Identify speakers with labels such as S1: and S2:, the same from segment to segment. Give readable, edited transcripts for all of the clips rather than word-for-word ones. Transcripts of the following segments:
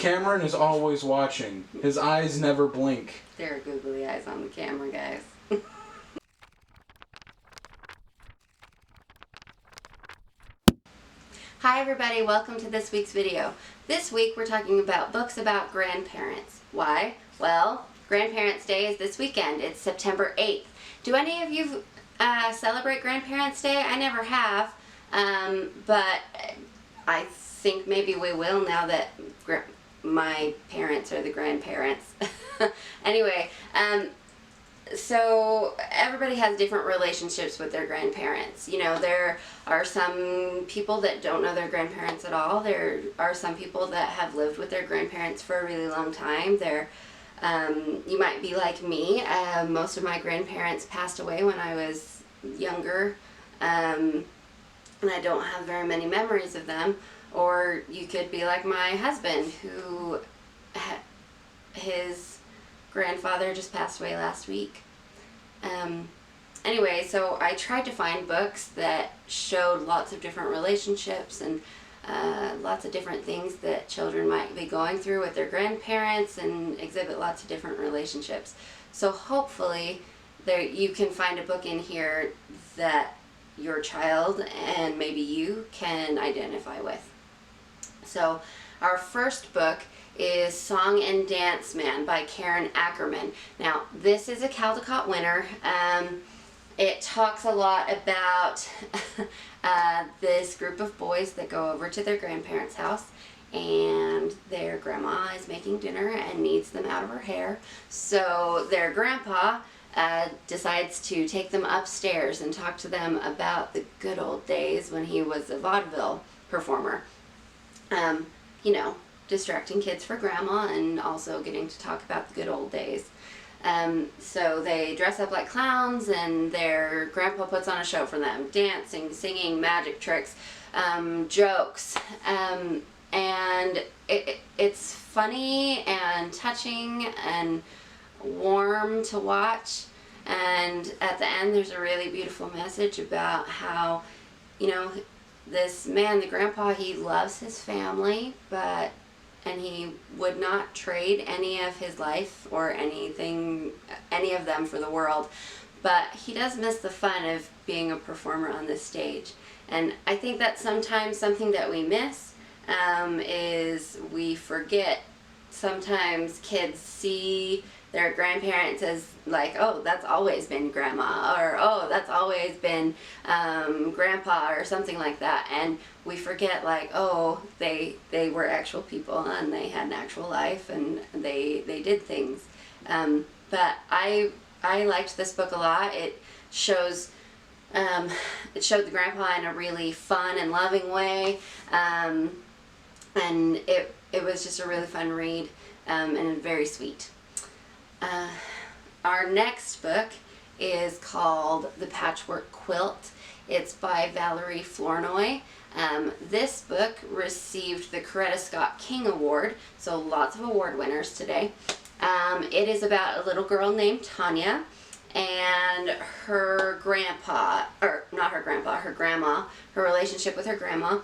S1: Cameron is always watching. His eyes never blink.
S2: There are googly eyes on the camera, guys. Hi everybody, welcome to this week's video. This week we're talking about books about grandparents. Why? Well, Grandparents' Day is this weekend. It's September 8th. Do any of you celebrate Grandparents' Day? I never have, but I think maybe we will now that my parents are the grandparents. Anyway, so everybody has different relationships with their grandparents. You know, there are some people that don't know their grandparents at all. There are some people that have lived with their grandparents for a really long time. You might be like me. Most of my grandparents passed away when I was younger, and I don't have very many memories of them. Or you could be like my husband, who his grandfather just passed away last week. Anyway, so I tried to find books that showed lots of different relationships and lots of different things that children might be going through with their grandparents and exhibit lots of different relationships. So hopefully you can find a book in here that your child and maybe you can identify with. So our first book is Song and Dance Man by Karen Ackerman. Now, this is a Caldecott winner. It talks a lot about this group of boys that go over to their grandparents' house, and their grandma is making dinner and needs them out of her hair. So their grandpa decides to take them upstairs and talk to them about the good old days when he was a vaudeville performer. You know, distracting kids for grandma and also getting to talk about the good old days. So they dress up like clowns and their grandpa puts on a show for them. Dancing, singing, magic tricks, jokes. And it's funny and touching and warm to watch. And at the end there's a really beautiful message about how, you know, this man, the grandpa, he loves his family, and he would not trade any of his life or any of them for the world, but he does miss the fun of being a performer on this stage. And I think that's sometimes something that we miss, is we forget. Sometimes kids see their grandparents as like, oh, that's always been grandma, or oh, that's always been grandpa, or something like that, and we forget, like, oh, they were actual people and they had an actual life and they did things. But I liked this book a lot. It showed the grandpa in a really fun and loving way, and it was just a really fun read, and very sweet. Our next book is called The Patchwork Quilt. It's by Valerie Flournoy. This book received the Coretta Scott King Award, so lots of award winners today. It is about a little girl named Tanya and her grandpa, or not her grandpa, her grandma, her relationship with her grandma.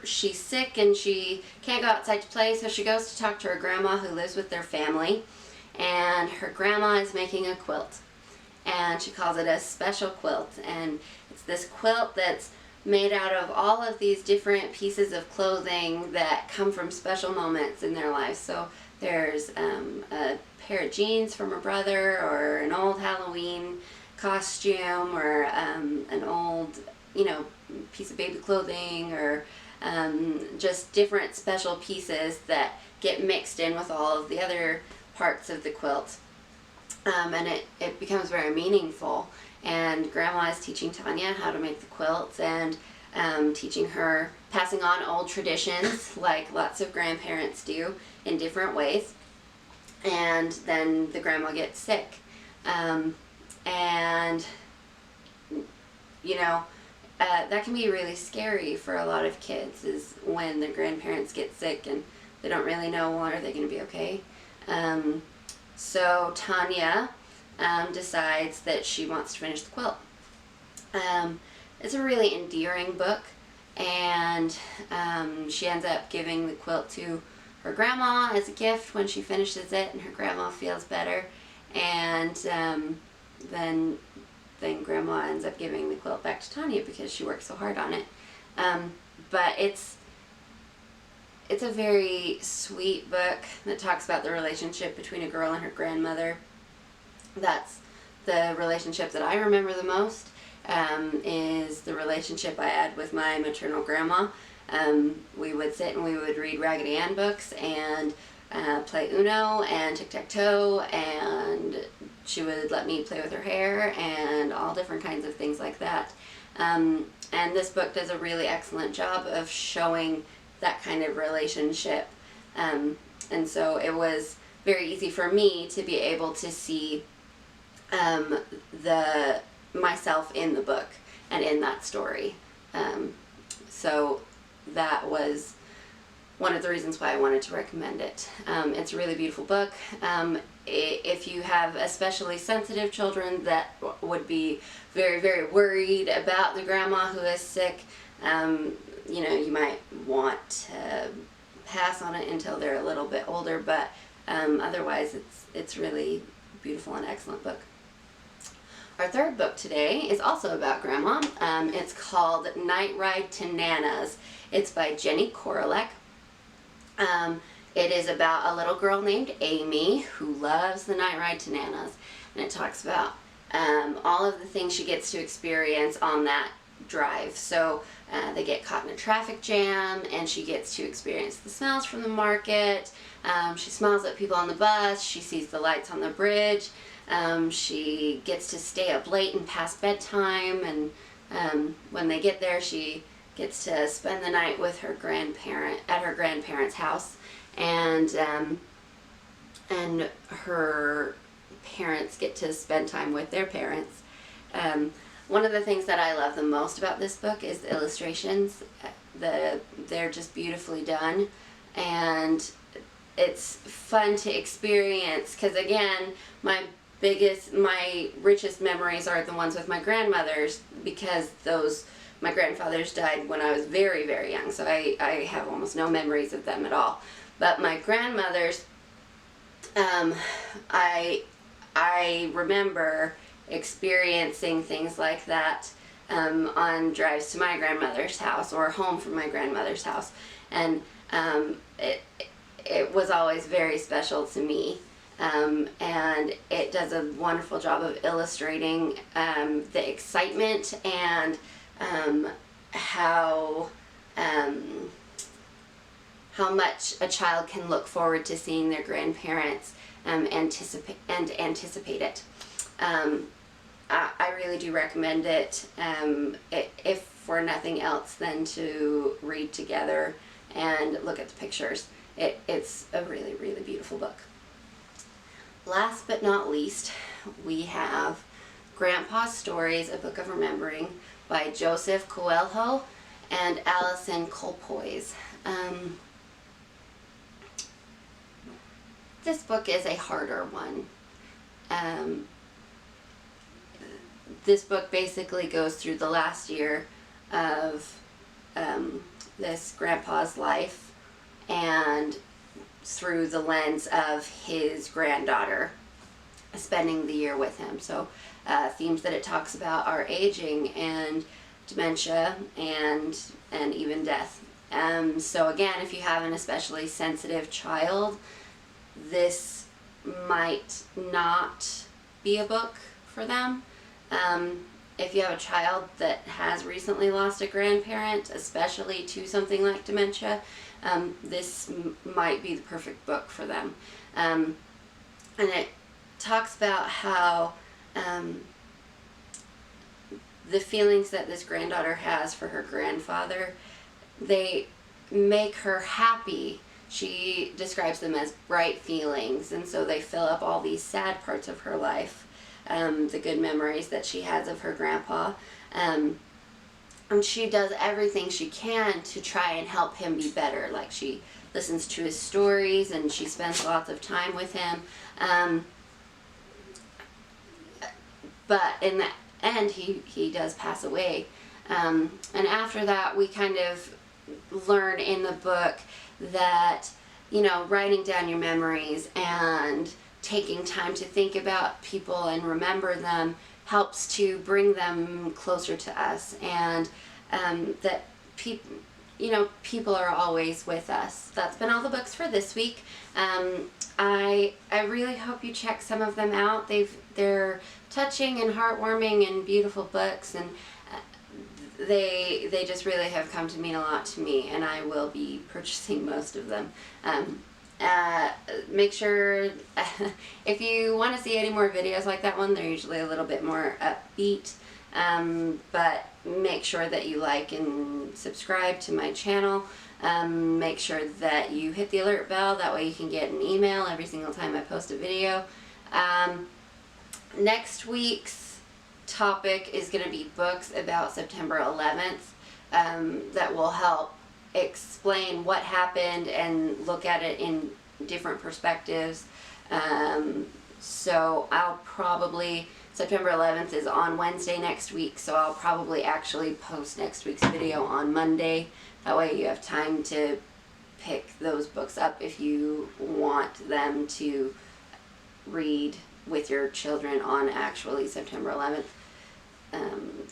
S2: She's sick and she can't go outside to play, so she goes to talk to her grandma who lives with their family, and her grandma is making a quilt, and she calls it a special quilt, and it's this quilt that's made out of all of these different pieces of clothing that come from special moments in their lives. So there's a pair of jeans from her brother, or an old Halloween costume, or an old, you know, piece of baby clothing, or just different special pieces that get mixed in with all of the other parts of the quilt, and it becomes very meaningful. And grandma is teaching Tanya how to make the quilt, and teaching her, passing on old traditions like lots of grandparents do in different ways. And then the grandma gets sick, and you know, that can be really scary for a lot of kids, is when their grandparents get sick and they don't really know, are they going to be okay. So Tanya decides that she wants to finish the quilt. It's a really endearing book, and she ends up giving the quilt to her grandma as a gift when she finishes it, and her grandma feels better, and then grandma ends up giving the quilt back to Tanya because she worked so hard on it. But it's a very sweet book that talks about the relationship between a girl and her grandmother. That's the relationship that I remember the most, is the relationship I had with my maternal grandma. We would sit and we would read Raggedy Ann books and play Uno and tic-tac-toe, and she would let me play with her hair and all different kinds of things like that. And this book does a really excellent job of showing that kind of relationship. And so it was very easy for me to be able to see myself in the book and in that story. So that was one of the reasons why I wanted to recommend it. It's a really beautiful book. If you have especially sensitive children that would be very, very worried about the grandma who is sick, you know, you might want to pass on it until they're a little bit older, but otherwise it's really beautiful and excellent book. Our third book today is also about grandma. It's called Night Ride to Nanna's. It's by Jenny Koralek. It is about a little girl named Amy who loves the night ride to Nanna's, and it talks about all of the things she gets to experience on that drive. So they get caught in a traffic jam, and she gets to experience the smells from the market. She smiles at people on the bus. She sees the lights on the bridge. She gets to stay up late and past bedtime, and when they get there, she gets to spend the night with her grandparents' house, and her parents get to spend time with their parents. One of the things that I love the most about this book is the illustrations. They're just beautifully done, and it's fun to experience, because again, my richest memories are the ones with my grandmothers, because my grandfathers died when I was very, very young, so I have almost no memories of them at all. But my grandmothers, I remember experiencing things like that on drives to my grandmother's house or home from my grandmother's house, and it was always very special to me. And it does a wonderful job of illustrating the excitement and how much a child can look forward to seeing their grandparents and anticipate it. I really do recommend it, if for nothing else than to read together and look at the pictures. It's a really, really beautiful book. Last but not least, we have Grandpa's Stories, A Book of Remembering by Joseph Coelho and Alison Colpoys. This book is a harder one. This book basically goes through the last year of this grandpa's life, and through the lens of his granddaughter spending the year with him. So themes that it talks about are aging and dementia and even death. So again, if you have an especially sensitive child, this might not be a book for them. If you have a child that has recently lost a grandparent, especially to something like dementia, this might be the perfect book for them. And it talks about how the feelings that this granddaughter has for her grandfather, they make her happy. She describes them as bright feelings, and so they fill up all these sad parts of her life, the good memories that she has of her grandpa. And she does everything she can to try and help him be better. Like, she listens to his stories and she spends lots of time with him. But in the end, he does pass away. And after that, we kind of learn in the book that, you know, writing down your memories and taking time to think about people and remember them helps to bring them closer to us, and that people, you know, people are always with us. That's been all the books for this week. I really hope you check some of them out. They're touching and heartwarming and beautiful books, and they just really have come to mean a lot to me, and I will be purchasing most of them. Make sure if you want to see any more videos like that one, they're usually a little bit more upbeat, but make sure that you like and subscribe to my channel. Make sure that you hit the alert bell, that way you can get an email every single time I post a video. Next week's topic is going to be books about September 11th that will help explain what happened and look at it in different perspectives. So I'll probably, September 11th is on Wednesday next week, so I'll probably actually post next week's video on Monday. That way you have time to pick those books up if you want them to read with your children on actually September 11th.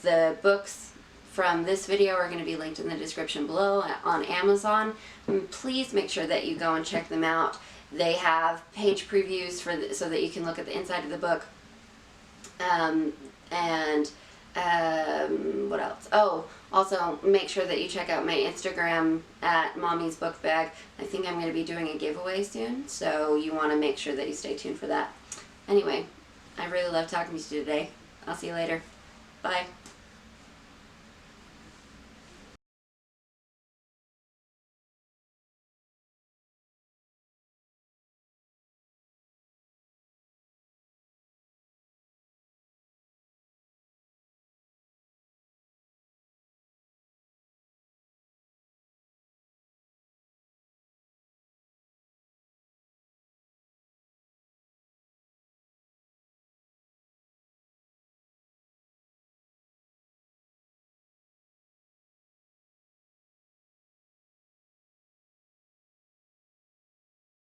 S2: The books from this video are going to be linked in the description below on Amazon. Please make sure that you go and check them out. They have page previews so that you can look at the inside of the book. What else? Oh, also make sure that you check out my Instagram at Mommy's Book Bag. I think I'm going to be doing a giveaway soon, so you want to make sure that you stay tuned for that. Anyway, I really love talking to you today. I'll see you later. Bye.